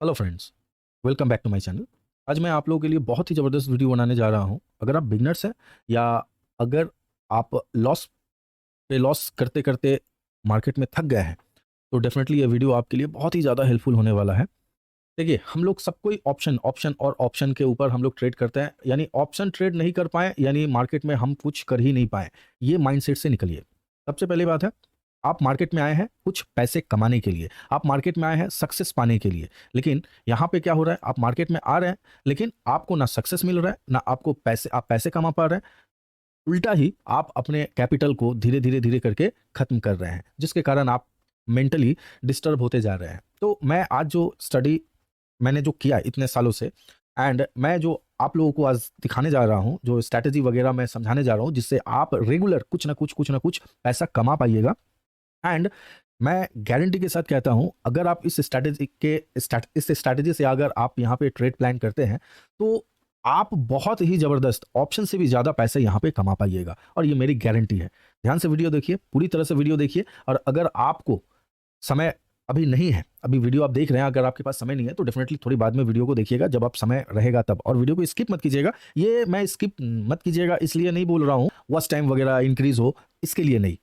Hello friends, welcome back to my channel. आज मैं आप लोगों के लिए बहुत ही ज़बरदस्त वीडियो बनाने जा रहा हूं। अगर आप बिगनर्स हैं या अगर आप लॉस पे लॉस करते करते मार्केट में थक गए हैं, तो डेफिनेटली ये वीडियो आपके लिए बहुत ही ज़्यादा हेल्पफुल होने वाला है। देखिए, हम लोग सब कोई ऑप्शन ऑप्शन और ऑप्शन के ऊपर हम लोग ट्रेड करते हैं, यानी ऑप्शन ट्रेड नहीं कर पाए यानी मार्केट में हम कुछ कर ही नहीं पाए। ये माइंडसेट से निकलिए। सबसे पहली बात है, आप मार्केट में आए हैं कुछ पैसे कमाने के लिए, आप मार्केट में आए हैं सक्सेस पाने के लिए। लेकिन यहाँ पे क्या हो रहा है, आप मार्केट में आ रहे हैं लेकिन आपको ना सक्सेस मिल रहा है ना आपको पैसे, आप पैसे कमा पा रहे हैं। उल्टा ही आप अपने कैपिटल को धीरे धीरे धीरे करके खत्म कर रहे हैं, जिसके कारण आप मेंटली डिस्टर्ब होते जा रहे हैं। तो मैं आज जो स्टडी मैंने जो किया इतने सालों से, एंड मैं जो आप लोगों को आज दिखाने जा रहा हूँ, जो स्ट्रैटेजी वगैरह मैं समझाने जा रहा हूँ, जिससे आप रेगुलर कुछ ना कुछ पैसा कमा पाइएगा। एंड मैं गारंटी के साथ कहता हूं, अगर आप इस स्ट्रैटेजी से अगर आप यहां पे ट्रेड प्लान करते हैं, तो आप बहुत ही जबरदस्त ऑप्शन से भी ज्यादा पैसे यहां पे कमा पाइएगा, और ये मेरी गारंटी है। ध्यान से वीडियो देखिए, पूरी तरह से वीडियो देखिए। और अगर आपको समय अभी नहीं है, अभी वीडियो आप देख रहे हैं, अगर आपके पास समय नहीं है तो डेफिनेटली थोड़ी बाद में वीडियो को देखिएगा, जब आप समय रहेगा तब। और वीडियो को स्किप मत कीजिएगा। ये मैं स्किप मत कीजिएगा इसलिए नहीं बोल रहा हूँ वॉच टाइम वगैरह इंक्रीज हो, इसके लिए नहीं,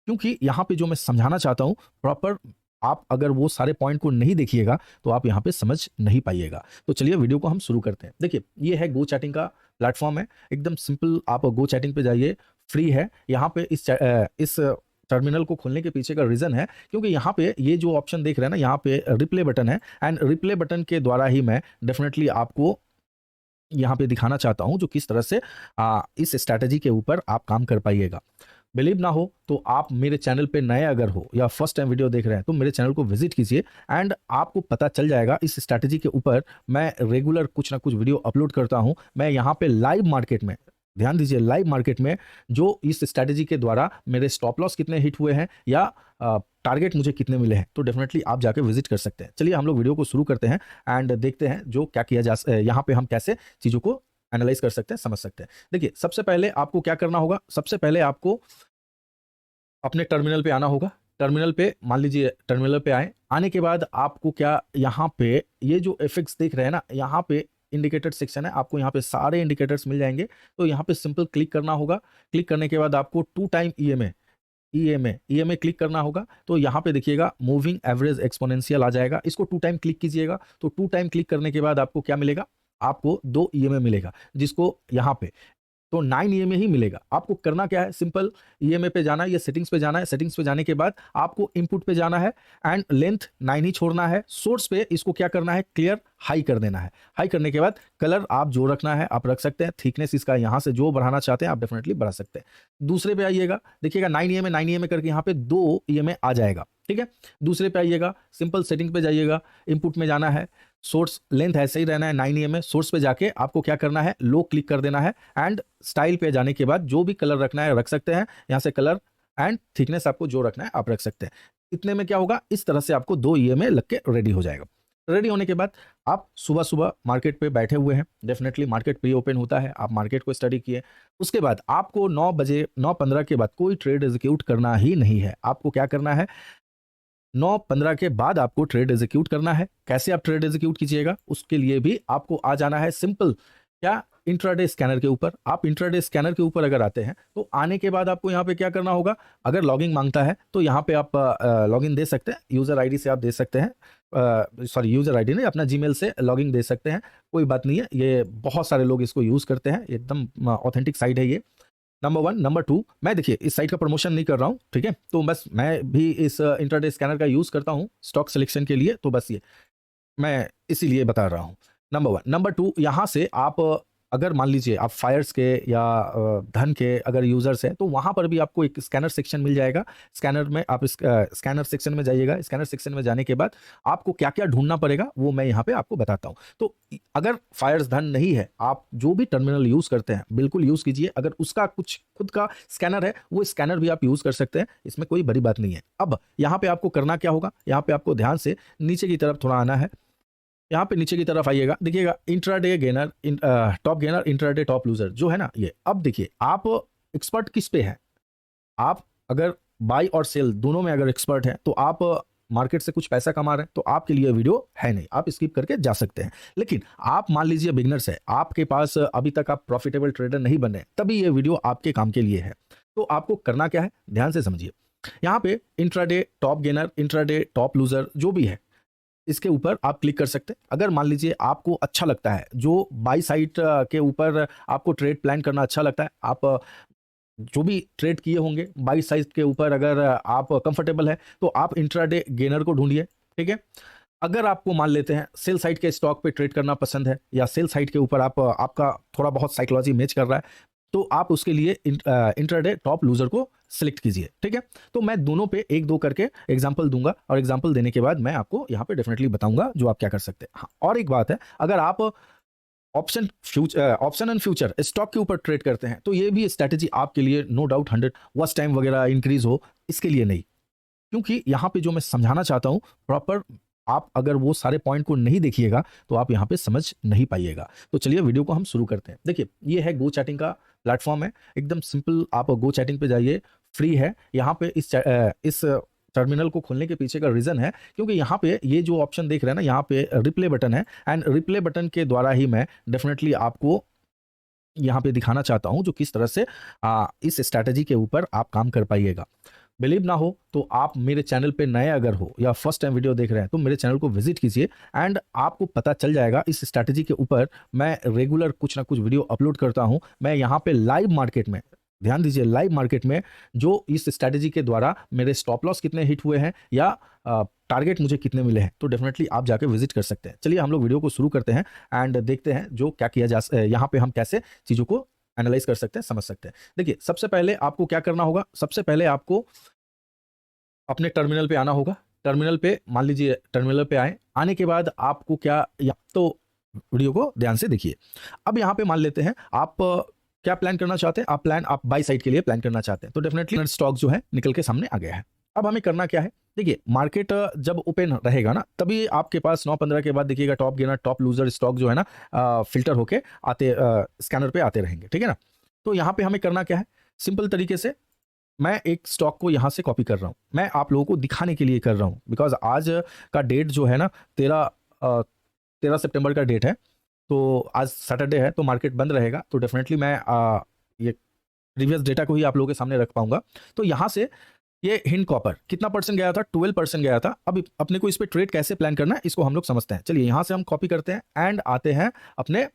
क्योंकि यहाँ पे जो मैं समझाना चाहता हूँ प्रॉपर, आप अगर वो सारे पॉइंट को नहीं देखिएगा तो आप यहाँ पे समझ नहीं पाइएगा। तो चलिए वीडियो को हम शुरू करते हैं। देखिए, ये है गो चैटिंग का प्लेटफॉर्म है, एकदम सिंपल। आप गो चैटिंग पे जाइए, फ्री है। यहाँ पे इस टर्मिनल को खोलने के पीछे का रीजन है क्योंकि यहाँ पे ये जो ऑप्शन देख रहे हैं ना, यहाँ पे रिप्ले बटन है, एंड रिप्ले बटन के द्वारा ही मैं डेफिनेटली आपको यहाँ पे दिखाना चाहता हूँ जो किस तरह से इस स्ट्रैटेजी के ऊपर आप काम कर पाइएगा। बिलीव ना हो तो आप मेरे चैनल पे नए अगर हो या फर्स्ट टाइम वीडियो देख रहे हैं तो मेरे चैनल को विजिट कीजिए, एंड आपको पता चल जाएगा इस स्ट्रैटेजी के ऊपर मैं रेगुलर कुछ ना कुछ वीडियो अपलोड करता हूं। मैं यहाँ पे लाइव मार्केट में, ध्यान दीजिए, लाइव मार्केट में जो इस स्ट्रैटेजी के द्वारा मेरे स्टॉप लॉस कितने हिट हुए हैं या टारगेट मुझे कितने मिले हैं, तो डेफिनेटली आप जाके विजिट कर सकते हैं। चलिए हम लोग वीडियो को शुरू करते हैं एंड देखते हैं जो क्या किया जा यहाँ पे हम कैसे चीज़ों को एनालाइज कर सकते हैं, समझ सकते हैं। देखिए, सबसे पहले आपको क्या करना होगा, सबसे पहले आपको अपने टर्मिनल पे आना होगा। टर्मिनल पे, मान लीजिए टर्मिनल पे आए, आने के बाद आपको क्या, यहाँ पे ये जो एफिक्स देख रहे हैं ना, यहाँ पे इंडिकेटर सेक्शन है, आपको यहाँ पे सारे इंडिकेटर्स मिल जाएंगे। तो यहाँ पे सिंपल क्लिक करना होगा। क्लिक करने के बाद आपको 2 टाइम ईएमए क्लिक करना होगा। तो यहाँ पे देखिएगा मूविंग एवरेज एक्सपोनेंशियल आ जाएगा, इसको 2 टाइम क्लिक कीजिएगा। तो 2 टाइम क्लिक करने के बाद आपको क्या मिलेगा, आपको 2 ईएमए मिलेगा, जिसको यहाँ पे तो 9 ईएमए ही मिलेगा। आपको करना क्या है, सिंपल ईएमए पे जाना है, ये सेटिंग्स पे जाना है। सेटिंग्स पे जाने के बाद आपको इनपुट पे जाना है एंड लेंथ 9 ही छोड़ना है। सोर्स पे इसको क्या करना है, क्लियर हाई कर देना है। हाई करने के बाद कलर आप जो रखना है आप रख सकते हैं। थिकनेस इसका यहाँ से जो बढ़ाना चाहते हैं आप डेफिनेटली बढ़ा सकते हैं। दूसरे पे आइएगा, देखिएगा 9 ईएमए करके यहाँ पे 2 ईएमए आ जाएगा, ठीक है। दूसरे पे आइएगा, सिंपल सेटिंग पे जाइएगा, इनपुट में जाना है, सोर्स लेंथ ऐसे ही रहना है 9 ईएमए। सोर्स पे जाके आपको क्या करना है, लो क्लिक कर देना है, एंड स्टाइल पे जाने के बाद जो भी कलर रखना है रख सकते हैं। यहाँ से कलर एंड थिकनेस आपको जो रखना है आप रख सकते हैं। इतने में क्या होगा, इस तरह से आपको 2 ईएमए लग के रेडी हो जाएगा। रेडी होने के बाद आप सुबह सुबह मार्केट पे बैठे हुए हैं, डेफिनेटली मार्केट प्री ओपन होता है, आप मार्केट को स्टडी किए। उसके बाद आपको 9 बजे 9:15 के बाद कोई ट्रेड एग्जीक्यूट करना ही नहीं है। आपको क्या करना है, 9:15 के बाद आपको ट्रेड एग्जीक्यूट करना है। कैसे आप ट्रेड एग्जीक्यूट कीजिएगा, उसके लिए भी आपको आ जाना है सिंपल, क्या, इंट्राडे स्कैनर के ऊपर। आप इंट्राडे स्कैनर के ऊपर अगर आते हैं तो आने के बाद आपको यहाँ पे क्या करना होगा, अगर लॉगिन मांगता है तो यहाँ पे आप लॉगिन दे सकते हैं, यूजर आईडी से आप दे सकते हैं, सॉरी यूजर आईडी नहीं, अपना जीमेल से लॉगिन दे सकते हैं, कोई बात नहीं है। ये बहुत सारे लोग इसको यूज करते हैं, एकदम ऑथेंटिक साइट है ये। नंबर 1, नंबर 2, मैं देखिए इस साइट का प्रमोशन नहीं कर रहा हूँ, ठीक है, तो बस मैं भी इस इंट्राडे स्कैनर का यूज करता हूँ स्टॉक सिलेक्शन के लिए, तो बस ये मैं इसीलिए बता रहा हूँ। नंबर 1, नंबर 2, यहाँ से आप अगर मान लीजिए आप फायर्स के या धन के अगर यूजर्स हैं तो वहां पर भी आपको एक स्कैनर सेक्शन मिल जाएगा। स्कैनर में आप स्कैनर सेक्शन में जाइएगा। स्कैनर सेक्शन में जाने के बाद आपको क्या क्या ढूंढना पड़ेगा वो मैं यहाँ पे आपको बताता हूँ। तो अगर फायर्स धन नहीं है, आप जो भी टर्मिनल यूज करते हैं बिल्कुल यूज कीजिए। अगर उसका कुछ खुद का स्कैनर है वो स्कैनर भी आप यूज कर सकते हैं, इसमें कोई बड़ी बात नहीं है। अब यहाँ पे आपको करना क्या होगा, यहाँ पे आपको ध्यान से नीचे की तरफ थोड़ा आना है। यहाँ पे नीचे की तरफ आइएगा, देखिएगा intraday gainer, top gainer, intraday top loser जो है ना ये। अब देखिए आप एक्सपर्ट किस पे है, आप अगर बाई और सेल दोनों में अगर एक्सपर्ट है तो आप मार्केट से कुछ पैसा कमा रहे हैं तो आपके लिए वीडियो है नहीं, आप स्किप करके जा सकते हैं। लेकिन आप मान लीजिए बिगनर्स है, आपके पास अभी तक आप प्रॉफिटेबल ट्रेडर नहीं बन रहे, तभी ये वीडियो आपके काम के लिए है। तो आपको करना क्या है, ध्यान से समझिए। यहाँ पे intraday top gainer, intraday top loser जो भी है, इसके ऊपर आप क्लिक कर सकते हैं। अगर मान लीजिए आपको अच्छा लगता है, जो बाई साइड के ऊपर आपको ट्रेड प्लान करना अच्छा लगता है, आप जो भी ट्रेड किए होंगे बाई साइड के ऊपर अगर आप कंफर्टेबल है तो आप इंट्राडे गेनर को ढूंढिए, ठीक है। अगर आपको मान लेते हैं सेल साइड के स्टॉक पे ट्रेड करना पसंद है, या सेल साइड के ऊपर आपका थोड़ा बहुत साइकोलॉजी मैच कर रहा है, तो आप उसके लिए इंट्राडे टॉप लूजर को सिलेक्ट कीजिए, ठीक है। तो मैं दोनों पे एक दो करके एग्जांपल दूंगा, और एग्जांपल देने के बाद मैं आपको यहाँ पे डेफिनेटली बताऊंगा जो आप क्या कर सकते हैं। हाँ, और एक बात है, अगर आप ऑप्शन एंड फ्यूचर स्टॉक के ऊपर ट्रेड करते हैं तो ये भी स्ट्रैटेजी आपके लिए नो डाउट 100 वॉच टाइम वगैरह इंक्रीज हो, इसके लिए नहीं। क्योंकि यहाँ पे जो मैं समझाना चाहता हूँ प्रॉपर, आप अगर वो सारे पॉइंट को नहीं देखिएगा तो आप यहाँ पे समझ नहीं पाइएगा। तो चलिए वीडियो को हम शुरू करते हैं। देखिए, ये है गो चैटिंग का प्लेटफॉर्म है, एकदम सिंपल। आप गो चैटिंग पे जाइए, फ्री है। यहाँ पे इस टर्मिनल को खोलने के पीछे का रीजन है क्योंकि यहाँ पे ये जो ऑप्शन देख रहे हैं ना, यहाँ पे रिप्ले बटन है, एंड रिप्ले बटन के द्वारा ही मैं डेफिनेटली आपको यहाँ पे दिखाना चाहता हूँ जो किस तरह से इस स्ट्रैटेजी के ऊपर आप काम कर पाइएगा। बिलीव ना हो तो आप मेरे चैनल पे नए अगर हो या फर्स्ट टाइम वीडियो देख रहे हैं तो मेरे चैनल को विजिट कीजिए, एंड आपको पता चल जाएगा इस स्ट्रैटेजी के ऊपर मैं रेगुलर कुछ ना कुछ वीडियो अपलोड करता हूं। मैं यहाँ पे लाइव मार्केट में, ध्यान दीजिए, लाइव मार्केट में जो इस स्ट्रैटेजी के द्वारा मेरे स्टॉप लॉस कितने हिट हुए हैं या टारगेट मुझे कितने मिले हैं, तो डेफिनेटली आप जाके विजिट कर सकते हैं। चलिए हम लोग वीडियो को शुरू करते हैं एंड देखते हैं जो क्या किया जा यहाँ पे हम कैसे चीज़ों को एनालाइज कर सकते हैं, समझ सकते हैं। देखिए, सबसे पहले आपको क्या करना होगा, सबसे पहले आपको अपने टर्मिनल पे आना होगा। टर्मिनल पे मान लीजिए, टर्मिनल पे आने के बाद आपको क्या, या तो वीडियो को ध्यान से देखिए। अब यहाँ पे मान लेते हैं आप क्या प्लान करना चाहते हैं, आप बाई साइड के लिए प्लान करना चाहते हैं, तो डेफिनेटली स्टॉक जो है निकल के सामने आ गया है। अब हमें करना क्या है, देखिए मार्केट जब ओपन रहेगा ना, तभी आपके पास 9:15 के बाद देखिएगा top gainer top loser stock जो है ना फिल्टर होके आते स्कैनर पे आते रहेंगे, ठीक है ना। तो यहाँ पे हमें करना क्या है, सिंपल तरीके से मैं एक स्टॉक को यहाँ से कॉपी कर रहा हूँ, मैं आप लोगों को दिखाने के लिए कर रहा हूँ, बिकॉज आज का डेट जो है ना 13 सितंबर का डेट है, तो आज सैटरडे है तो मार्केट बंद रहेगा, तो डेफिनेटली मैं ये प्रीवियस डेटा को ही आप लोगों के सामने रख पाऊंगा। तो यहाँ से ये हिंड कॉपर कितना परसेंट गया था, 12% गया था। अब अपने को इस पे ट्रेड कैसे प्लान करना है इसको हम लोग समझते हैं। चलिए यहाँ से हम कॉपी करते हैं एंड आते हैं अपने,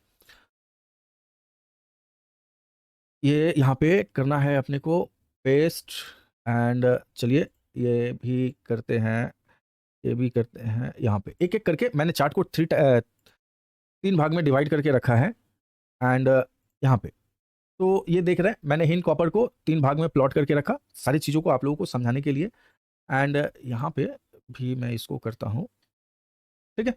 ये यहाँ पे करना है अपने को पेस्ट, एंड चलिए ये भी करते हैं, ये भी करते हैं। यहाँ पे एक एक करके मैंने चार्ट को 3 भाग में डिवाइड करके रखा है, एंड यहाँ पे तो ये देख रहे हैं मैंने हिंड कॉपर को 3 भाग में प्लॉट करके रखा, सारी चीज़ों को आप लोगों को समझाने के लिए। एंड यहाँ पे भी मैं इसको करता हूँ, ठीक है।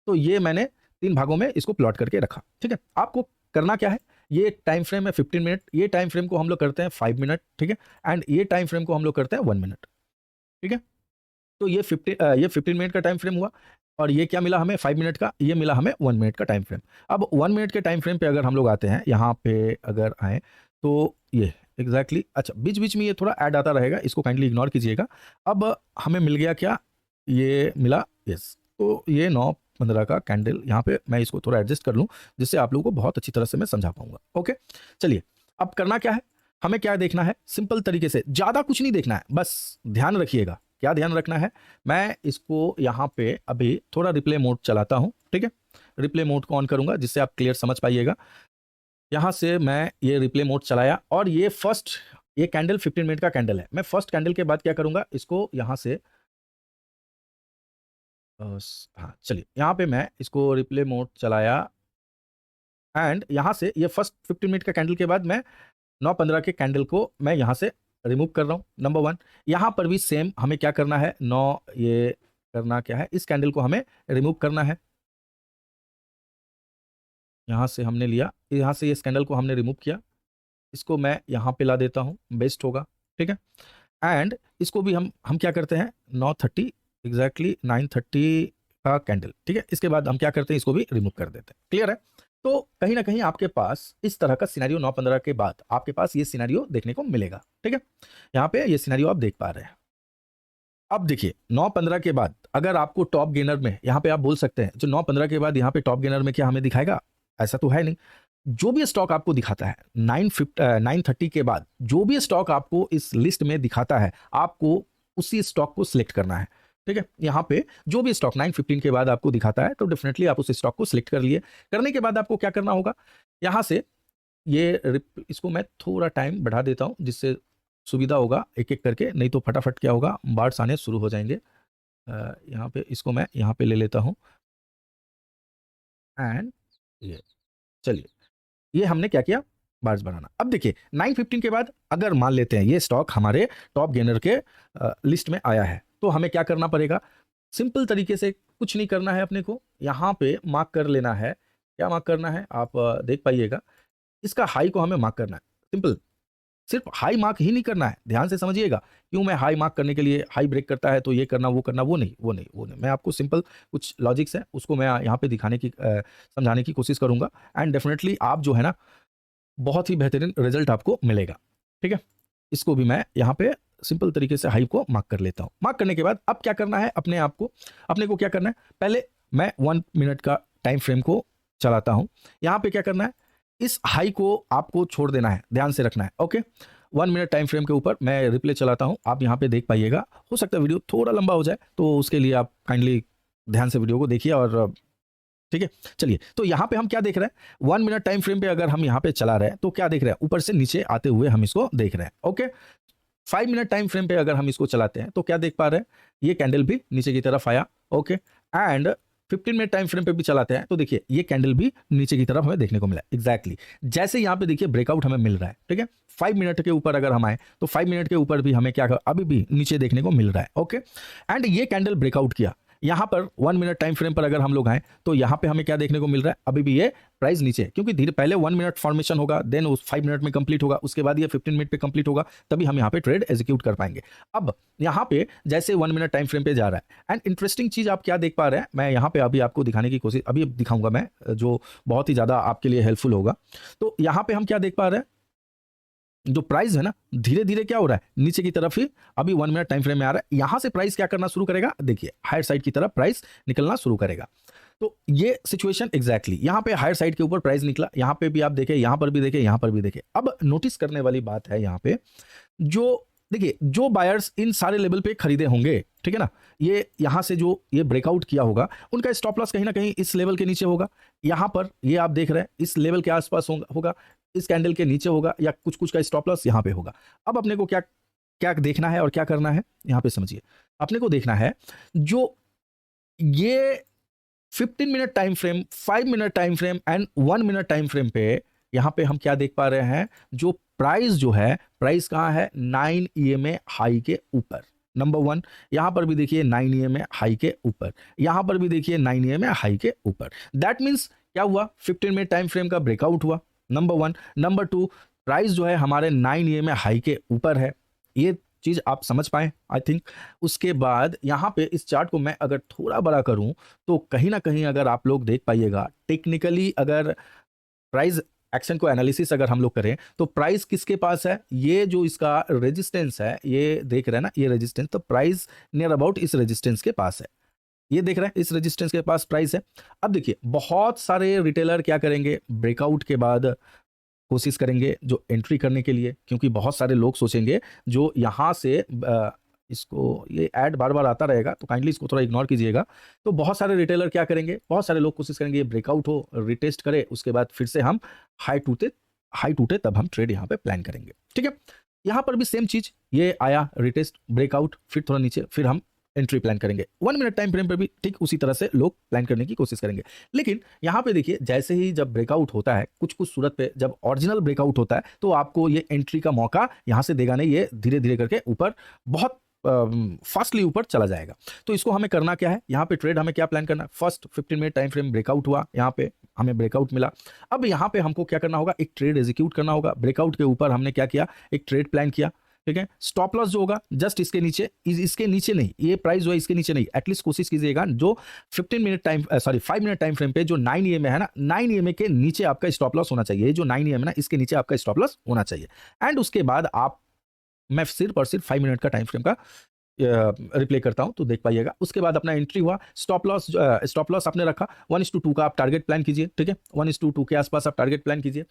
तो ये मैंने 3 भागों में इसको प्लॉट करके रखा, ठीक है। आपको करना क्या है, ये टाइम फ्रेम है 15 मिनट, ये टाइम फ्रेम को हम लोग करते हैं 5 मिनट, ठीक है, एंड ये टाइम फ्रेम को हम लोग करते हैं 1 मिनट, ठीक है। तो ये 15 मिनट का टाइम फ्रेम हुआ, और ये क्या मिला हमें 5 मिनट का, ये मिला हमें 1 मिनट का टाइम फ्रेम। अब 1 मिनट के टाइम फ्रेम पे अगर हम लोग आते हैं, यहाँ पे अगर आए तो ये एग्जैक्टली अच्छा बीच बीच में ये थोड़ा ऐड आता रहेगा, इसको काइंडली इग्नोर कीजिएगा। अब हमें मिल गया क्या, ये मिला, यस। तो ये 9:15 का कैंडल, यहाँ पे मैं इसको थोड़ा एडजस्ट कर लूँ जिससे आप लोगों को बहुत अच्छी तरह से मैं समझा पाऊंगा। ओके, चलिए अब करना क्या है, हमें क्या देखना है, सिंपल तरीके से, ज़्यादा कुछ नहीं देखना है, बस ध्यान रखिएगा क्या ध्यान रखना है। मैं इसको यहाँ पे अभी थोड़ा रिप्ले मोड चलाता हूँ, ठीक है। रिप्ले मोड को ऑन करूँगा जिससे आप क्लियर समझ पाइएगा। यहाँ से मैं ये रिप्ले मोड चलाया, और ये कैंडल 15 मिनट का कैंडल है। मैं फर्स्ट कैंडल के बाद क्या करूँगा, इसको यहाँ से हाँ चलिए, यहाँ पे मैं इसको रिप्ले मोड चलाया, एंड यहाँ से ये फर्स्ट 15 मिनट का कैंडल के बाद मैं 9:15 के कैंडल को मैं यहाँ से रिमूव कर रहा हूँ, नंबर 1। यहाँ पर भी सेम हमें क्या करना है, ये करना क्या है, इस कैंडल को हमें रिमूव करना है। यहाँ से हमने लिया, यहाँ से इस कैंडल को हमने रिमूव किया, इसको मैं यहाँ पे ला देता हूँ, बेस्ट होगा, ठीक है। एंड इसको भी हम क्या करते हैं, 9:30 एग्जैक्टली 9:30 का कैंडल, ठीक है। इसके बाद हम क्या करते हैं, इसको भी रिमूव कर देते हैं, क्लियर है। तो कहीं ना कहीं आपके पास इस तरह का सिनेरियो 9:15 के बाद आपके पास ये सिनेरियो देखने को मिलेगा, ठीक है। यहाँ पे ये सिनेरियो आप देख पा रहे हैं। अब देखिए 9:15 के बाद अगर आपको टॉप गेनर में, यहाँ पे आप बोल सकते हैं जो 9:15 के बाद यहाँ पे टॉप गेनर में क्या हमें दिखाएगा, ऐसा तो है नहीं। जो भी स्टॉक आपको दिखाता है 9:30 के बाद, जो भी स्टॉक आपको इस लिस्ट में दिखाता है, आपको उसी स्टॉक को सिलेक्ट करना है। ठीक है, यहाँ पे जो भी स्टॉक 9:15 के बाद आपको दिखाता है तो डेफिनेटली आप उस स्टॉक को सिलेक्ट कर लिए। करने के बाद आपको क्या करना होगा, यहाँ से इसको मैं थोड़ा टाइम बढ़ा देता हूँ जिससे सुविधा होगा एक एक करके, नहीं तो फटाफट क्या होगा, बार्स आने शुरू हो जाएंगे। यहाँ पे इसको मैं यहाँ पे ले लेता हूँ एंड ये, चलिए ये हमने क्या किया, बार्स बनाना। अब देखिए 9:15 के बाद अगर मान लेते हैं ये स्टॉक हमारे टॉप गेनर के लिस्ट में आया है तो हमें क्या करना पड़ेगा, सिंपल तरीके से कुछ नहीं करना है, अपने को यहाँ पे मार्क कर लेना है। क्या मार्क करना है आप देख पाइएगा, इसका हाई को हमें मार्क करना है। सिंपल, सिर्फ हाई मार्क ही नहीं करना है, ध्यान से समझिएगा। क्यों मैं हाई मार्क करने के लिए हाई ब्रेक करता है तो ये करना वो करना, वो नहीं। मैं आपको सिंपल कुछ लॉजिक्स है उसको मैं यहाँ पे दिखाने की समझाने की कोशिश करूंगा एंड डेफिनेटली आप जो है ना बहुत ही बेहतरीन रिजल्ट आपको मिलेगा। ठीक है, इसको भी मैं यहाँ पे सिंपल तरीके से हाई को मार्क कर लेता हूँ। मार्क करने के बाद अब क्या करना है, अपने को क्या करना है, पहले मैं 1 मिनट का टाइम फ्रेम को चलाता हूँ। यहाँ पे क्या करना है, इस हाई को आपको छोड़ देना है, ध्यान से रखना है। ओके, 1 मिनट टाइम फ्रेम के ऊपर मैं रिप्ले चलाता हूँ, आप यहाँ पे देख पाइएगा। हो सकता है वीडियो थोड़ा लंबा हो जाए तो उसके लिए आप काइंडली ध्यान से वीडियो को देखिए। और ठीक है, चलिए तो यहाँ पे हम क्या देख रहे हैं, 1 मिनट टाइम फ्रेम पे अगर हम यहाँ पे चला रहे हैं तो क्या देख रहे हैं, ऊपर से नीचे आते हुए हम इसको देख रहे हैं। ओके, 5 मिनट टाइम फ्रेम पे अगर हम इसको चलाते हैं तो क्या देख पा रहे हैं, ये कैंडल भी नीचे की तरफ आया। Okay, and 15 minute time frame पे भी चलाते हैं तो देखिए ये कैंडल भी नीचे की तरफ हमें देखने को मिला। एग्जैक्टली जैसे यहाँ पे देखिए ब्रेकआउट हमें मिल रहा है। ठीक है, 5 मिनट के ऊपर अगर हम आए तो 5 मिनट के ऊपर भी हमें क्या अभी भी नीचे देखने को मिल रहा है। ओके, एंड ये कैंडल ब्रेकआउट किया। यहाँ पर 1 मिनट टाइम फ्रेम पर अगर हम लोग आए तो यहाँ पे हमें क्या देखने को मिल रहा है, अभी भी ये प्राइस नीचे है, क्योंकि धीरे पहले 1 मिनट फॉर्मेशन होगा, देन उस 5 मिनट में कंप्लीट होगा, उसके बाद ये 15 मिनट पे कंप्लीट होगा, तभी हम यहाँ पे ट्रेड एग्जीक्यूट कर पाएंगे। अब यहाँ पे जैसे 1 मिनट टाइम फ्रेम पे जा रहा है एंड इंटरेस्टिंग चीज आप क्या देख पा रहे हैं, मैं यहाँ पे अभी आपको दिखाने की कोशिश अभी दिखाऊंगा मैं, जो बहुत ही ज्यादा आपके लिए हेल्पफुल होगा। तो यहाँ पे हम क्या देख पा रहे हैं, जो प्राइस है ना धीरे धीरे क्या हो रहा है, नीचे की तरफ ही अभी 1 मिनट टाइम फ्रेम में आ रहा है। यहां से प्राइस क्या करना शुरू करेगा, देखिए हायर साइड की तरफ प्राइस निकलना शुरू करेगा। तो ये सिचुएशन एग्जैक्टली यहाँ पे हायर साइड के ऊपर प्राइस निकला, यहाँ पे भी आप देखें, यहाँ पर भी देखें, यहाँ पर भी देखें। अब नोटिस करने वाली बात है यहाँ पे, जो देखिए जो बायर्स इन सारे लेवल पे खरीदे होंगे, ठीक है ना, ये यहां से जो ये ब्रेकआउट किया होगा उनका स्टॉप लॉस कहीं ना कहीं इस लेवल के नीचे होगा। यहां पर ये आप देख रहे हैं इस लेवल के आसपास होगा, इस कैंडल के नीचे होगा, या कुछ कुछ का स्टॉप लॉस यहां पे होगा। अब अपने को क्या क्या देखना है और क्या करना है, यहां पे समझिए। अपने को देखना है जो ये 15 minute time frame, 5 minute time frame and 1 minute time frame पे, यहां पे हम क्या देख पा रहे हैं, जो प्राइस जो है, प्राइस कहां है, 9 EMA हाई के ऊपर। नंबर 1, यहां पर भी देखिए 9 EMA हाई के ऊपर, यहां पर भी देखिए 9 EMA हाई के ऊपर। दैट मींस क्या हुआ, 15 मिनट टाइम फ्रेम का ब्रेकआउट हुआ, नंबर 1। नंबर 2, प्राइस जो है हमारे 9 EMA हाई के ऊपर है। ये चीज आप समझ पाए आई थिंक। उसके बाद यहाँ पे इस चार्ट को मैं अगर थोड़ा बड़ा करूं तो कहीं ना कहीं अगर आप लोग देख पाइएगा, टेक्निकली अगर प्राइस एक्शन को एनालिसिस अगर हम लोग करें तो प्राइस किसके पास है, ये जो इसका रेजिस्टेंस है, ये देख रहे हैं ना, ये रेजिस्टेंस, तो प्राइस नियर अबाउट इस रेजिस्टेंस के पास है। ये देख रहे हैं इस रेजिस्टेंस के पास प्राइस है। अब देखिए बहुत सारे रिटेलर क्या करेंगे, ब्रेकआउट के बाद कोशिश करेंगे जो एंट्री करने के लिए, क्योंकि बहुत सारे लोग सोचेंगे जो यहाँ से इसको, ये ऐड बार बार आता रहेगा तो काइंडली इसको थोड़ा इग्नोर कीजिएगा। तो बहुत सारे रिटेलर क्या करेंगे, बहुत सारे लोग कोशिश करेंगे ये ब्रेकआउट हो, रिटेस्ट करे, उसके बाद फिर से हम हाई टूटे तब हम ट्रेड यहाँ पे प्लान करेंगे। ठीक है, यहाँ पर भी सेम चीज, ये आया रिटेस्ट, ब्रेकआउट, फिर थोड़ा नीचे, फिर हम एंट्री प्लान करेंगे। 1 मिनट टाइम फ्रेम पर भी ठीक उसी तरह से लोग प्लान करने की कोशिश करेंगे। लेकिन यहाँ पे देखिए जैसे ही जब ब्रेकआउट होता है, कुछ कुछ सूरत पे जब ओरिजिनल ब्रेकआउट होता है तो आपको ये एंट्री का मौका यहाँ से देगा नहीं, ये धीरे धीरे करके ऊपर बहुत फास्टली ऊपर चला जाएगा। तो इसको हमें करना क्या है, यहाँ पे ट्रेड हमें क्या प्लान करना है, first 15 minute time frame breakout हुआ, यहाँ पे हमें ब्रेकआउट मिला। अब यहाँ पे हमको क्या करना होगा, एक ट्रेड एग्जीक्यूट करना होगा। ब्रेकआउट के ऊपर हमने क्या किया, एक ट्रेड प्लान किया। ठीक है, स्टॉप लॉस जो होगा जस्ट इसके नीचे, इसके नीचे नहीं, ये प्राइस जो है इसके नीचे नहीं, एटलीस्ट कोशिश कीजिएगा जो 5 मिनट टाइम फ्रेम पे जो 9 EMA है ना, 9 EMA के नीचे आपका स्टॉप लॉस होना चाहिए। जो 9 EMA ना, इसके नीचे आपका स्टॉप लॉस होना चाहिए। एंड उसके बाद आप, मैं सिर्फ और सिर्फ 5 मिनट का टाइम फ्रेम का रिप्ले करता हूं तो देख पाइएगा। उसके बाद अपना एंट्री हुआ, स्टॉप लॉस आपने रखा 1:2 का आप टारगेट प्लान कीजिए, ठीक है, 1:2 के आसपास आप टारगेट प्लान कीजिए।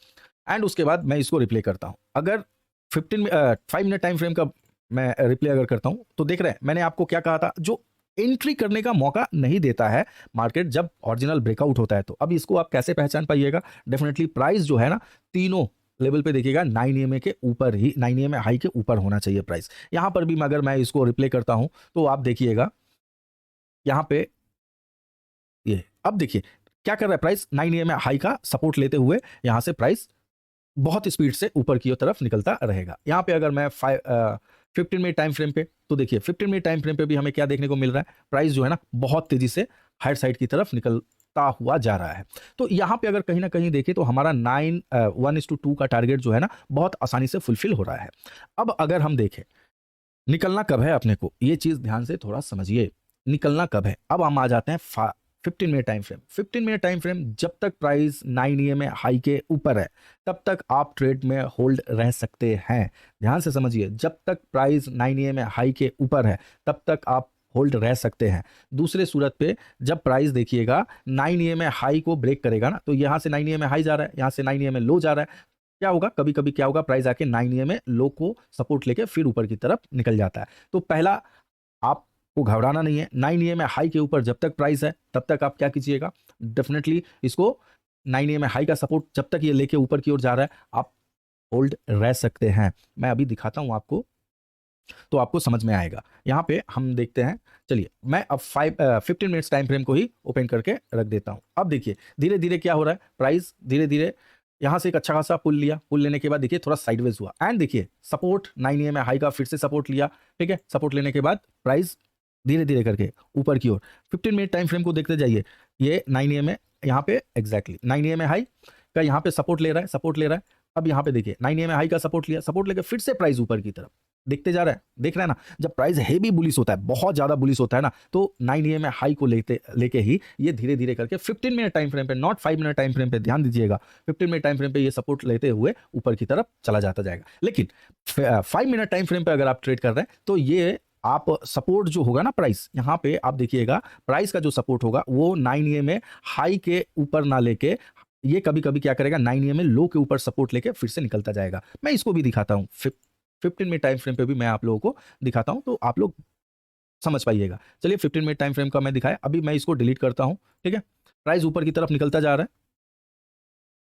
एंड उसके बाद मैं इसको रिप्ले करता हूं। अगर 5 मिनट टाइम फ्रेम का मैं रिप्ले अगर करता हूं तो देख रहे हैं मैंने आपको क्या कहा था, जो एंट्री करने का मौका नहीं देता है मार्केट जब ओरिजिनल ब्रेकआउट होता है। तो अब इसको आप कैसे पहचान पाइएगा, डेफिनेटली प्राइस जो है ना तीनों लेवल पे देखिएगा 9 EMA के ऊपर ही, 9 EMA हाई के ऊपर होना चाहिए प्राइस। यहां पर भी अगर मैं इसको रिप्ले करता हूं तो आप देखिएगा यहां पे ये, अब देखिए क्या कर रहा है प्राइस, 9 EMA हाई का सपोर्ट लेते हुए यहां से प्राइस बहुत स्पीड से ऊपर की तरफ निकलता रहेगा। यहाँ पे अगर मैं 15 मिनट टाइम फ्रेम पे, तो देखिए 15 मिनट टाइम फ्रेम पे भी हमें क्या देखने को मिल रहा है, प्राइस जो है ना बहुत तेजी से हायर साइड की तरफ निकलता हुआ जा रहा है। तो यहाँ पे अगर कहीं ना कहीं देखें तो हमारा 1:2 का टारगेट जो है ना बहुत आसानी से फुलफिल हो रहा है। अब अगर हम देखें निकलना कब है अपने को, ये चीज ध्यान से थोड़ा समझिए, निकलना कब है। अब हम आ जाते हैं 15 minute time frame. 15 minute time frame, जब तक प्राइस 9 EMA हाई के ऊपर है तब तक आप ट्रेड में होल्ड रह सकते हैं। ध्यान से समझिए, जब तक प्राइस 9 EMA हाई के ऊपर है तब तक आप होल्ड रह सकते हैं। दूसरे सूरत पे जब प्राइस देखिएगा 9 EMA हाई को ब्रेक करेगा ना, तो यहां से 9 EMA हाई जा रहा है, यहां से 9 EMA लो जा रहा है, क्या होगा, कभी कभी क्या होगा, प्राइस आके 9 EMA लो को सपोर्ट लेके फिर ऊपर की तरफ निकल जाता है। तो पहला आपको घबराना नहीं है, 9 EMA हाई के ऊपर जब तक प्राइस है तब तक आप क्या कीजिएगा, डेफिनेटली इसको 9 EMA हाई का सपोर्ट जब तक ये लेके ऊपर की ओर जा रहा है आप होल्ड रह सकते हैं। मैं अभी दिखाता हूं आपको तो आपको समझ में आएगा। यहाँ पे हम देखते हैं, चलिए मैं अब 15 मिनट्स टाइम फ्रेम को ही ओपन करके रख देता हूँ। अब देखिए धीरे धीरे क्या हो रहा है, प्राइस धीरे धीरे यहाँ से एक अच्छा खासा पुल लिया, पुल लेने के बाद देखिए थोड़ा साइडवेज हुआ एंड देखिए सपोर्ट 9 EMA हाई का फिर से सपोर्ट लिया, ठीक है, सपोर्ट लेने के बाद प्राइस धीरे धीरे करके ऊपर की ओर 15 मिनट टाइम फ्रेम को देखते जाइए। ये 9 EMA यहाँ पे एग्जैक्टली 9 EMA हाई का यहाँ पे सपोर्ट ले रहा है, सपोर्ट ले रहा है। अब यहाँ पे देखिए 9 EMA हाई का सपोर्ट लिया, सपोर्ट लेकर फिर से प्राइस ऊपर की तरफ देखते जा रहा है, देख रहे हैं ना। जब प्राइस हेवी बुलिश होता है, बहुत ज्यादा बुलिश होता है ना, तो 9 EMA हाई को लेके ही ये धीरे धीरे करके 15 मिनट टाइम फ्रेम पे, नॉट 5 मिनट टाइम फ्रेम पे, ध्यान दीजिएगा, 15 मिनट टाइम फ्रेम पे ये सपोर्ट लेते हुए ऊपर की तरफ चला जाता जाएगा। लेकिन 5 मिनट टाइम फ्रेम पे अगर आप ट्रेड कर रहे हैं तो ये आप सपोर्ट जो होगा ना प्राइस, यहां पे आप देखिएगा प्राइस का जो सपोर्ट होगा वो 9 EMA हाई के ऊपर ना लेके ये कभी कभी क्या करेगा, 9 EMA लो के ऊपर सपोर्ट लेके फिर से निकलता जाएगा। मैं इसको भी दिखाता हूं, 15 मिनट टाइम फ्रेम पे भी मैं आप लोगों को दिखाता हूं तो आप लोग समझ पाइएगा। चलिए 15 मिनट टाइम फ्रेम का मैं दिखाया, अभी मैं इसको डिलीट करता हूं, ठीक है। प्राइस ऊपर की तरफ निकलता जा रहा है।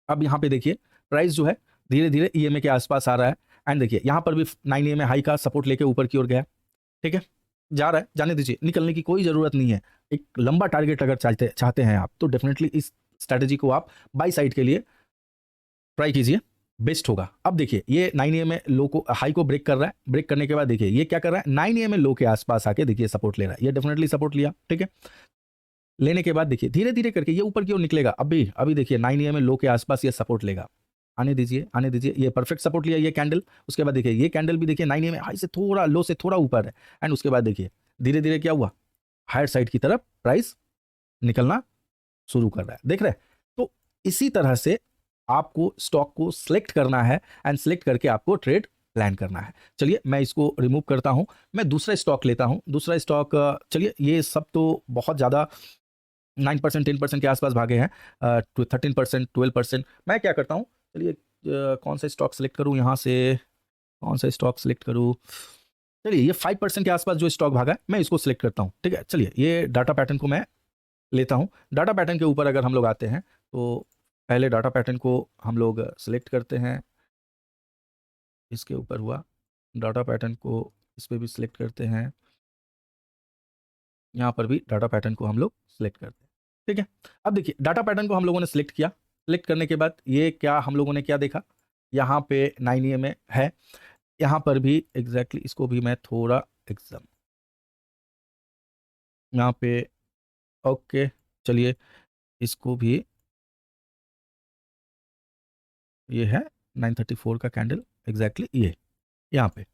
अब यहां पे देखिए प्राइस जो है धीरे धीरे EMA के आसपास आ रहा है एंड देखिए यहां पर भी 9 EMA हाई का सपोर्ट लेके ऊपर की ओर गया, ठीक है, जा रहा है, जाने दीजिए, निकलने की कोई जरूरत नहीं है। एक लंबा टारगेट अगर चाहते हैं आप तो डेफिनेटली इस स्ट्रेटेजी को आप बाई साइड के लिए ट्राई कीजिए, बेस्ट होगा। अब देखिए ये 9 EMA लो को हाई को ब्रेक कर रहा है, ब्रेक करने के बाद देखिए ये क्या कर रहा है, 9 EMA लो के आसपास आके देखिए सपोर्ट ले रहा है, ये डेफिनेटली सपोर्ट लिया, ठीक है। लेने के बाद देखिए धीरे धीरे करके ये ऊपर की ओर निकलेगा। अभी देखिए 9 EMA लो के आसपास ये सपोर्ट लेगा, आने दीजिए आने दीजिए, ये परफेक्ट सपोर्ट लिया ये कैंडल। उसके बाद देखिए ये कैंडल भी देखिए 9 EMA हाई से थोड़ा, लो से थोड़ा ऊपर है एंड उसके बाद देखिए धीरे धीरे क्या हुआ, हायर साइड की तरफ प्राइस निकलना शुरू कर रहा है, देख रहे हैं। तो इसी तरह से आपको स्टॉक को सिलेक्ट करना है एंड सिलेक्ट करके आपको ट्रेड प्लान करना है। चलिए मैं इसको रिमूव करता हूं, मैं दूसरा स्टॉक लेता हूं। दूसरा स्टॉक, चलिए ये सब तो बहुत ज़्यादा 9% 10% के आसपास भागे हैं, 13% 12%। मैं क्या करता हूं, चलिए कौन सा स्टॉक सेलेक्ट करूं, यहाँ से कौन सा स्टॉक सेलेक्ट करूं, चलिए ये 5% के आसपास जो स्टॉक भागा है मैं इसको सिलेक्ट करता हूं, ठीक है। चलिए ये डाटा पैटर्न को मैं लेता हूं। डाटा पैटर्न के ऊपर अगर हम लोग आते हैं तो पहले डाटा पैटर्न को हम लोग सिलेक्ट करते हैं, इसके ऊपर हुआ डाटा पैटर्न को, इस पर भी सिलेक्ट करते हैं, यहाँ पर भी डाटा पैटर्न को हम लोग सिलेक्ट करते हैं, ठीक है। अब देखिए डाटा पैटर्न को हम लोगों ने सिलेक्ट किया, सिलेक्ट करने के बाद ये क्या हम लोगों ने क्या देखा, यहाँ पे 9 EMA है, यहाँ पर भी एग्जैक्टली इसको भी मैं थोड़ा एग्जाम यहाँ पे, ओके चलिए इसको भी, ये है 934 का कैंडल एग्जैक्टली ये यहाँ पे।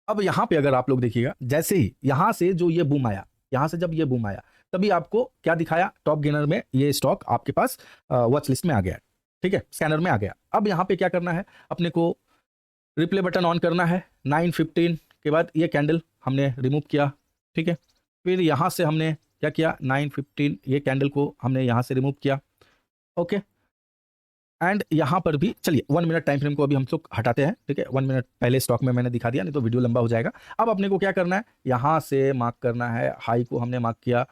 अब यहाँ पे अगर आप लोग देखिएगा, जैसे ही यहाँ से जो ये बूम आया, यहाँ से जब ये बूम आया तभी आपको क्या दिखाया, टॉप गेनर में ये स्टॉक आपके पास वॉच लिस्ट में आ गया, ठीक है, स्कैनर में आ गया। अब यहाँ पे क्या करना है, अपने को रिप्ले बटन ऑन करना है, 9:15 के बाद ये कैंडल हमने रिमूव किया, ठीक है। फिर यहाँ से हमने क्या किया, 9:15 ये कैंडल को हमने यहाँ से रिमूव किया, ओके। एंड यहाँ पर भी चलिए 1 मिनट टाइम फ्रेम को अभी हम लोग हटाते हैं, ठीक है। 1 मिनट पहले स्टॉक में मैंने दिखा दिया, नहीं तो वीडियो लंबा हो जाएगा। अब अपने को क्या करना है, यहाँ से मार्क करना है, हाई को हमने मार्क किया,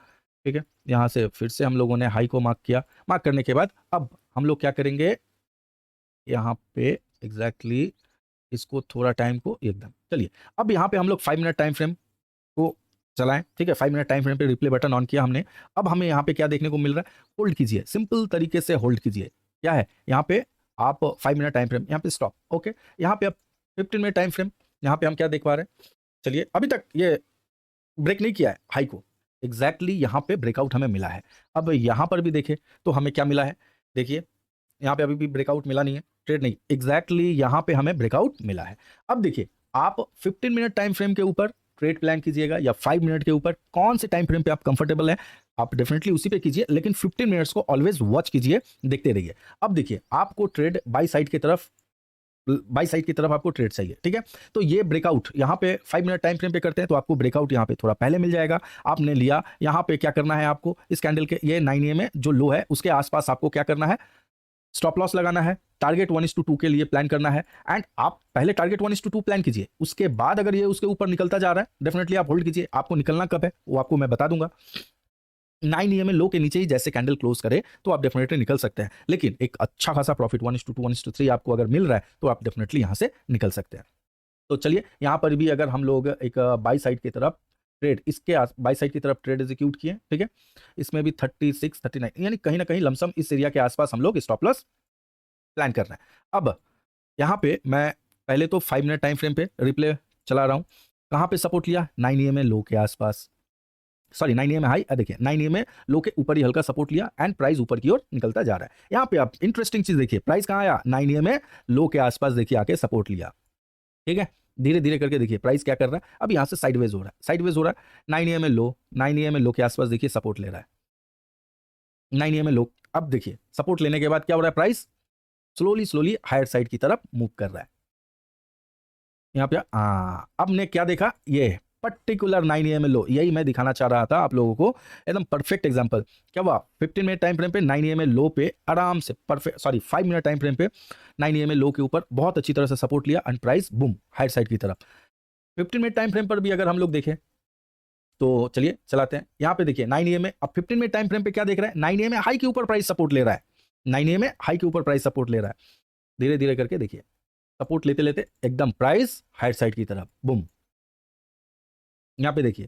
ठीक है। यहाँ से फिर से हम लोगों ने हाई को मार्क किया। मार्क करने के बाद अब हम लोग क्या करेंगे, यहाँ पे एग्जैक्टली इसको थोड़ा टाइम को एकदम, चलिए अब यहाँ पे हम लोग 5 मिनट टाइम फ्रेम को चलाएं, ठीक है। 5 मिनट टाइम फ्रेम पे रिप्ले बटन ऑन किया हमने। अब हमें यहाँ पे क्या देखने को मिल रहा है, होल्ड कीजिए, सिंपल तरीके से होल्ड कीजिए। क्या है यहाँ पे, आप 5 मिनट टाइम फ्रेम, यहाँ पे स्टॉप, ओके। यहाँ पे अब 15 मिनट टाइम फ्रेम, यहाँ पे हम क्या देख पा रहे हैं, चलिए अभी तक ये ब्रेक नहीं किया है हाई को, एग्जैक्टली यहाँ पे ब्रेकआउट हमें मिला है। अब यहाँ पर भी देखे तो हमें क्या मिला है, देखिए यहाँ पे अभी भी ब्रेकआउट मिला नहीं है, ट्रेड नहीं, एग्जैक्टली यहाँ पे हमें ब्रेकआउट मिला है। अब देखिए आप 15 मिनट टाइम फ्रेम के ऊपर ट्रेड प्लान कीजिएगा या 5 मिनट के ऊपर, कौन से टाइम फ्रेम पे आप कंफर्टेबल है आप डेफिनेटली उसी पे कीजिए, लेकिन 15 मिनट्स को ऑलवेज वॉच कीजिए, देखते रहिए। अब देखिए आपको ट्रेड बाई साइड की तरफ आपको ट्रेड चाहिए, ठीक है। तो ये ब्रेकआउट यहाँ पे 5 मिनट टाइम फ्रेम पे करते हैं तो आपको ब्रेकआउट यहाँ पे थोड़ा पहले मिल जाएगा, आपने लिया। यहाँ पे क्या करना है आपको, इस कैंडल के ये 9 AM में जो लो है उसके आसपास आपको क्या करना है, स्टॉप लॉस लगाना है, टारगेट 1:2 के लिए प्लान करना है। एंड आप पहले टारगेट 1:2 प्लान कीजिए, उसके बाद अगर ये उसके ऊपर निकलता जा रहा है डेफिनेटली आप होल्ड कीजिए। आपको निकलना कब है वो आपको मैं बता दूंगा। 9 AM में लो के नीचे ही जैसे कैंडल क्लोज करे तो आप डेफिनेटली निकल सकते हैं, लेकिन एक अच्छा खासा प्रॉफिट 1:2 1:3 आपको अगर मिल रहा है तो आप डेफिनेटली यहां से निकल सकते हैं। तो चलिए यहाँ पर भी अगर हम लोग एक बाई साइड की तरफ ट्रेड, इसके बाई साइड की तरफ ट्रेड एग्जीक्यूट किए, ठीक है। इसमें भी 36 39 यानी कहीं ना कहीं लमसम इस एरिया के आसपास हम लोग स्टॉप लॉस प्लान करना है। अब यहाँ पे मैं पहले तो 5 मिनट टाइम फ्रेम पे रिप्ले चला रहा हूँ, कहाँ पे सपोर्ट लिया, 9 AM में लो के आसपास, सॉरी 9 AM में हाई, देखिए 9 AM में लो के ऊपर ही हल्का सपोर्ट लिया एंड प्राइस ऊपर की ओर निकलता जा रहा है। यहाँ पे आप इंटरेस्टिंग चीज देखिए, प्राइस कहाँ आया, 9 AM में लो के आसपास देखिए आके सपोर्ट लिया, ठीक है। धीरे धीरे करके देखिए प्राइस क्या कर रहा है, अब यहाँ से साइडवेज हो रहा है, साइडवेज हो रहा है। 9 AM में लो, 9 AM में लो के आसपास देखिए सपोर्ट ले रहा है, 9 AM में लो। अब देखिए सपोर्ट लेने के बाद क्या हो रहा है, प्राइस स्लोली हायर साइड की तरफ मूव कर रहा है। यहाँ पे अब ने क्या देखा, ये पर्टिकुलर 9 AM लो, यही मैं दिखाना चाह रहा था आप लोगों को, एकदम परफेक्ट एग्जांपल। क्या हुआ, 15 मिनट टाइम फ्रेम पे 9 AM लो पे आराम से perfect, sorry 5 minute time frame पे 9 AM लो के ऊपर बहुत अच्छी तरह से सपोर्ट लिया and price boom higher side की तरफ। 15 मिनट टाइम फ्रेम पर भी अगर हम लोग देखें तो चलिए चलाते हैं। यहाँ पे देखिए 9 AM में, अब 15 मिनट टाइम फ्रेम पे क्या देख रहा है, 9 AM में हाई के ऊपर प्राइस सपोर्ट ले रहा है, 9 AM में हाई के ऊपर प्राइस सपोर्ट ले रहा है। धीरे धीरे करके देखिए सपोर्ट लेते लेते एकदम प्राइस हायर साइड की तरफ बूम। यहाँ पे देखिए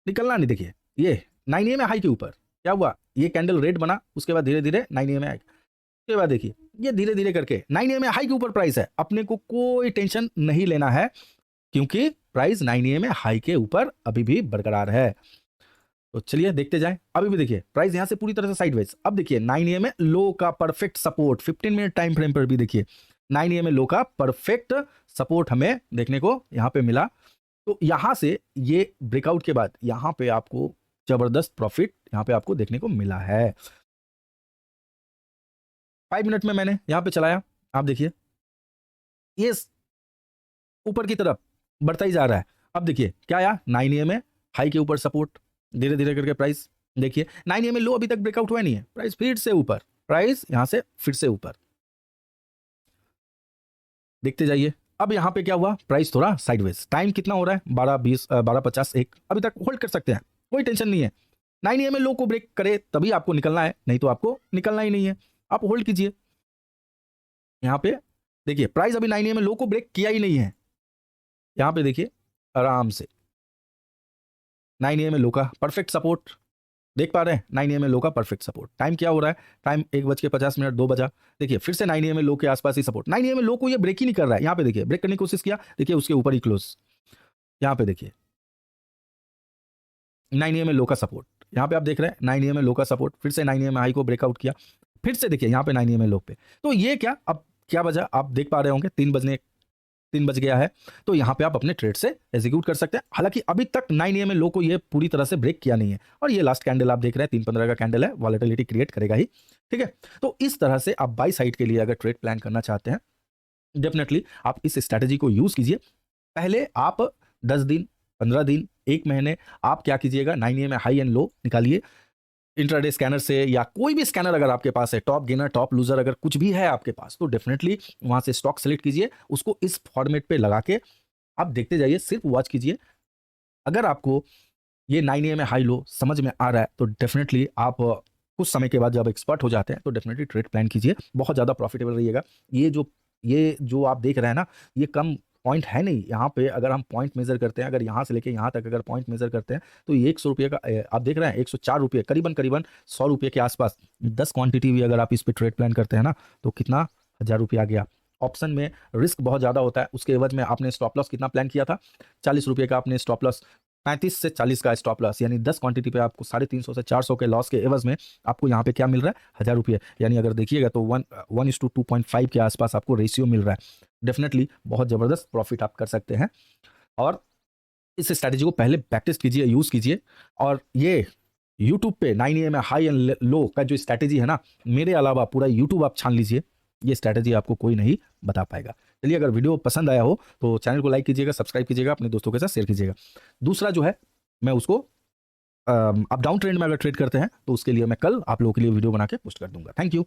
निकलना नहीं, देखिए ये 9 AM में हाई के ऊपर क्या हुआ, ये कैंडल रेड बना, उसके बाद धीरे धीरे 9 AM में आएगा, उसके बाद देखिए ये धीरे धीरे करके 9 AM में हाई के ऊपर प्राइस है। अपने को कोई टेंशन नहीं लेना है क्योंकि प्राइस 9 AM में हाई के ऊपर अभी भी बरकरार है। तो चलिए देखते जाएं, अभी भी देखिए प्राइस यहां से पूरी तरह से साइडवेज। अब देखिए 9 AM में लो का perfect support, 15 minute time frame पर भी देखिए 9 AM में लो का परफेक्ट सपोर्ट हमें देखने को यहां पे मिला। तो यहां से ये ब्रेकआउट के बाद यहां पे आपको जबरदस्त प्रॉफिट यहां पे आपको देखने को मिला है। 5 मिनट में मैंने यहां पे चलाया, आप देखिए ये ऊपर की तरफ बढ़ता ही जा रहा है। अब देखिए क्या आया, 9 AM में हाई के ऊपर सपोर्ट, धीरे धीरे करके प्राइस देखिए 9 AM में लो अभी तक ब्रेकआउट हुआ नहीं है, प्राइस फिर से ऊपर, प्राइस यहां से फिर से ऊपर, देखते जाइए। अब यहां पे क्या हुआ, प्राइस थोड़ा साइडवेज, टाइम कितना हो रहा है 12:20 12:50 1, अभी तक होल्ड कर सकते हैं, कोई टेंशन नहीं है। 9 AM में लो को ब्रेक करे तभी आपको निकलना है, नहीं तो आपको निकलना ही नहीं है, आप होल्ड कीजिए। यहां पे देखिए प्राइस अभी 9 AM में लो को ब्रेक किया ही नहीं है, यहां पे देखिए आराम से 9 AM में लो का परफेक्ट सपोर्ट देख पा रहे हैं, 9 AM में लो का परफेक्ट सपोर्ट। टाइम क्या हो रहा है, टाइम 1:50 2 बजा, देखिए फिर से 9 AM में लो के आसपास ही सपोर्ट। 9 AM में लो को ये ब्रेक ही नहीं कर रहा है, यहाँ पे देखिए ब्रेक करने की कोशिश किया, देखिए उसके ऊपर ही क्लोज। यहाँ पे देखिए 9 AM में लो का सपोर्ट, यहाँ पे आप देख रहे हैं 9 AM में लो का सपोर्ट, फिर से 9 AM में हाई को ब्रेकआउट किया, फिर से देखिए यहाँ पे 9 AM में लो पे। तो ये क्या, अब क्या बजा आप देख पा रहे होंगे, 3 बज गया है, तो यहाँ पे आप अपने ट्रेड से एग्जीक्यूट कर सकते हैं। हालांकि अभी तक 9 AM में लो को ये पूरी तरह से ब्रेक किया नहीं है, और ये लास्ट कैंडल आप देख रहे हैं 3:15 का कैंडल है, वॉलेटिलिटी क्रिएट करेगा ही, ठीक है। तो इस तरह से आप बाई साइड के लिए अगर ट्रेड प्लान करना चाहते हैं डेफिनेटली आप इस स्ट्रैटेजी को यूज कीजिए। पहले आप 10 दिन, 15 दिन, 1 महीने आप क्या कीजिएगा, 9 AM हाई एंड लो निकालिए इंट्राडे स्कैनर से, या कोई भी स्कैनर अगर आपके पास है, टॉप गेनर, टॉप लूजर, अगर कुछ भी है आपके पास तो डेफिनेटली वहां से स्टॉक सेलेक्ट कीजिए, उसको इस फॉर्मेट पे लगा के आप देखते जाइए, सिर्फ वॉच कीजिए। अगर आपको ये 9 AM हाई लो समझ में आ रहा है तो डेफिनेटली आप कुछ समय के बाद जब एक्सपर्ट हो जाते हैं तो डेफिनेटली ट्रेड प्लान कीजिए, बहुत ज़्यादा प्रॉफिटेबल रहिएगा। ये जो आप देख रहे हैं ना, ये कम पॉइंट है नहीं। यहाँ पे अगर हम पॉइंट मेजर करते हैं, अगर यहाँ से लेके यहाँ तक अगर पॉइंट मेजर करते हैं तो ये 100 रुपये का आप देख रहे हैं, 104 रुपये, करीबन 100 रुपये के आसपास। 10 क्वांटिटी भी अगर आप इस पर ट्रेड प्लान करते हैं ना तो कितना 1000 रुपये आ गया। ऑप्शन में रिस्क बहुत ज़्यादा होता है, उसके एवज में आपने स्टॉप लॉस कितना प्लान किया था, 40 रुपये का आपने स्टॉप लॉस, 35 से 40 का स्टॉप लॉस, यानी 10 क्वांटिटी पे आपको 350 से 400 के लॉस के एवज में आपको यहाँ पे क्या मिल रहा है, 1000 रुपये। यानी अगर देखिएगा तो 1:2.5 के आसपास आपको रेशियो मिल रहा है। डेफिनेटली बहुत ज़बरदस्त प्रॉफिट आप कर सकते हैं, और इस स्ट्रैटेजी को पहले प्रैक्टिस कीजिए, यूज़ कीजिए। और ये यूट्यूब पे 9 AM हाई एंड लो का जो स्ट्रैटेजी है ना, मेरे अलावा पूरा यूट्यूब आप छान लीजिए, ये स्ट्रैटेजी आपको कोई नहीं बता पाएगा। चलिए, अगर वीडियो पसंद आया हो तो चैनल को लाइक कीजिएगा, सब्सक्राइब कीजिएगा, अपने दोस्तों के साथ शेयर कीजिएगा। दूसरा जो है, मैं उसको अप डाउन ट्रेंड में अगर ट्रेड करते हैं तो उसके लिए मैं कल आप लोगों के लिए वीडियो बना के पोस्ट कर दूंगा। Thank you.